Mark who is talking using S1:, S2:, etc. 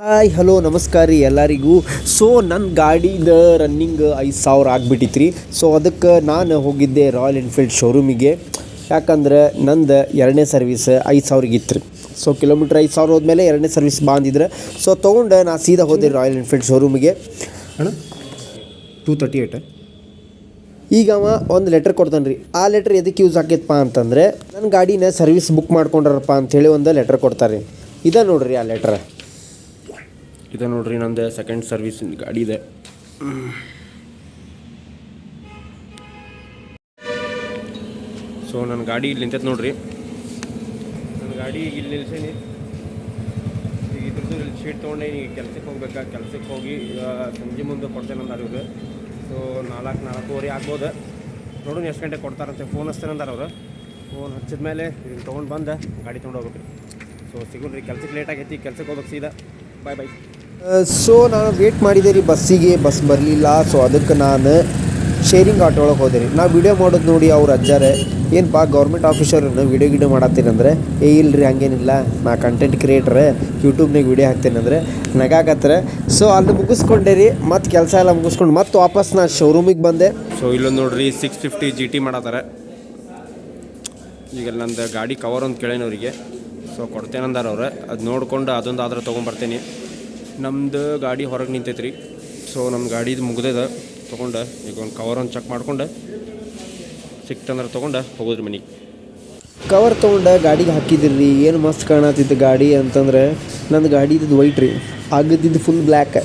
S1: Hi hello ನಮಸ್ಕಾರ ರೀ ಎಲ್ಲರಿಗೂ. ಸೊ ನನ್ನ ಗಾಡಿದ ರನ್ನಿಂಗ್ 5,000 ಆಗಿಬಿಟ್ಟಿತ್ತು ರೀ. ಸೊ ಅದಕ್ಕೆ ನಾನು ಹೋಗಿದ್ದೆ ರಾಯಲ್ ಎನ್ಫೀಲ್ಡ್ ಶೋರೂಮಿಗೆ. ಯಾಕಂದ್ರೆ ನಂದು ಎರಡನೇ ಸರ್ವಿಸ್ 5,000 ಇತ್ತು ರೀ. ಸೊ ಕಿಲೋಮೀಟ್ರ್ 5,000 ಹೋದ್ಮೇಲೆ ಎರಡನೇ ಸರ್ವಿಸ್ ಬಂದಿದ್ರೆ ಸೊ ತೊಗೊಂಡು ನಾ ಸೀದಾ ಹೋದೆ ರಾಯಲ್ ಎನ್ಫೀಲ್ಡ್ ಶೋರೂಮಿಗೆ. 238 ಈಗ ಅವ ಒಂದು ಲೆಟ್ರ್ ಕೊಡ್ತಾನೆ ರೀ. ಆ ಲೆಟ್ರ್ ಎದಕ್ಕೆ ಯೂಸ್ ಆಕೈತಪ್ಪ ಅಂತಂದರೆ ನನ್ನ ಗಾಡಿನ ಸರ್ವಿಸ್ ಬುಕ್ ಮಾಡ್ಕೊಂಡ್ರಪ್ಪ ಅಂಥೇಳಿ ಒಂದು ಲೆಟ್ರ್ ಕೊಡ್ತಾರೆ ರೀ. ಇದೇ ನೋಡ್ರಿ ಆ ಲೆಟ್ರ್. ಇದು ನೋಡ್ರಿ ನಂದು ಸೆಕೆಂಡ್ ಸರ್ವಿಸ್ ಗಾಡಿ ಇದೆ. ಸೊ ನನ್ನ ಗಾಡಿ ಇಲ್ಲಿ ನಿಂತೈತೆ ನೋಡ್ರಿ. ನನ್ನ ಗಾಡಿ ಇಲ್ಲಿ ನಿಲ್ಸೇನಿ. ಈಗ ಇದ್ರದ್ದು ಇಲ್ಲಿ ಶೀಟ್ ತೊಗೊಂಡೆ. ಈಗ ಕೆಲ್ಸಕ್ಕೆ ಹೋಗ್ಬೇಕಾ, ಕೆಲ್ಸಕ್ಕೆ ಹೋಗಿ ಸಂಜೆ ಮುಂದೆ ಕೊಡ್ತೇನೆ ಅಂದಾರ ಇವ್ರು. ಸೊ 4:30 ಆಗ್ಬೋದು. ನೋಡೋಣ ಎಷ್ಟು ಗಂಟೆ ಕೊಡ್ತಾರಂತೆ. ಫೋನ್ ಹಚ್ತೇನೆ ಅಂದಾರ ಅವ್ರು. ಫೋನ್ ಹಚ್ಚಿದ ಮೇಲೆ ಇದನ್ನು ತೊಗೊಂಡು ಬಂದು ಗಾಡಿ ತೊಗೊಂಡು ಹೋಗ್ಬೇಕು ರೀ. ಸೊ ಸಿಗೋಣ್ರಿ. ಕೆಲ್ಸಕ್ಕೆ ಲೇಟ್ ಆಗೈತಿ, ಕೆಲ್ಸಕ್ಕೆ ಹೋಗ್ಬೇಕು ಸೀದಾ. ಬಾಯ್. ಸೊ ನಾನು ವೇಟ್ ಮಾಡಿದೆ ರೀ ಬಸ್ಸಿಗೆ. ಬಸ್ ಬರಲಿಲ್ಲ. ಸೊ ಅದಕ್ಕೆ ನಾನು ಶೇರಿಂಗ್ ಆಟೋ ಒಳಗೆ ಹೋದೆ ರೀ. ನಾವು ವೀಡಿಯೋ ಮಾಡೋದು ನೋಡಿ ಅವ್ರು ಅಜ್ಜಾರೆ ಏನಪ್ಪ ಗೌರ್ಮೆಂಟ್ ಆಫೀಸರ್ನ ವೀಡಿಯೋ ಮಾಡತ್ತೀನಂದ್ರೆ ಇಲ್ರಿ ಹಂಗೇನಿಲ್ಲ, ನಾ ಕಂಟೆಂಟ್ ಕ್ರಿಯೇಟ್ರ್, ಯೂಟ್ಯೂಬ್ನಾಗ ವೀಡಿಯೋ ಹಾಕ್ತೇನೆಂದ್ರೆ ನಗಾಕತ್ತಾರೆ. ಸೊ ಅಲ್ಲಿ ಮುಗಿಸ್ಕೊಂಡೆ ರೀ. ಮತ್ತು ಕೆಲಸ ಎಲ್ಲ ಮುಗಿಸ್ಕೊಂಡು ಮತ್ತೆ ವಾಪಸ್ ನಾನು ಶೋರೂಮಿಗೆ ಬಂದೆ. ಸೊ ಇಲ್ಲೊಂದು ನೋಡ್ರಿ 650 GT ಮಾಡತ್ತಾರೆ. ಈಗ ನಂದು ಗಾಡಿ ಕವರ್ ಒಂದು ಕೇಳೇನವರಿಗೆ. ಸೊ ಕೊಡ್ತೇನಂದಾರ ಅವ್ರು. ಅದು ನೋಡ್ಕೊಂಡು ಅದೊಂದು ಆದ್ರೆ ತೊಗೊಂಬರ್ತೀನಿ. ನಮ್ಮದು ಗಾಡಿ ಹೊರಗೆ ನಿಂತೈತೆ ರೀ. ಸೊ ನಮ್ಮ ಗಾಡಿದು ಮುಗ್ದದ. ತೊಗೊಂಡು ಈಗ ಒಂದು ಕವರ್ ಒಂದು ಚೆಕ್ ಮಾಡ್ಕೊಂಡು ಸಿಕ್ತಂದ್ರೆ ತೊಗೊಂಡು ಹೋಗೋದ್ರಿ ಮನೆಗೆ. ಕವರ್ ತೊಗೊಂಡು ಗಾಡಿಗೆ ಹಾಕಿದ್ರಿ. ಏನು ಮಸ್ತ್ ಕಾಣತ್ತಿದ್ದು ಗಾಡಿ ಅಂತಂದ್ರೆ ನಂದು ಗಾಡಿದು ವೈಟ್ ರೀ. ಆಗಿದ್ದು ಫುಲ್ ಬ್ಲ್ಯಾಕ್.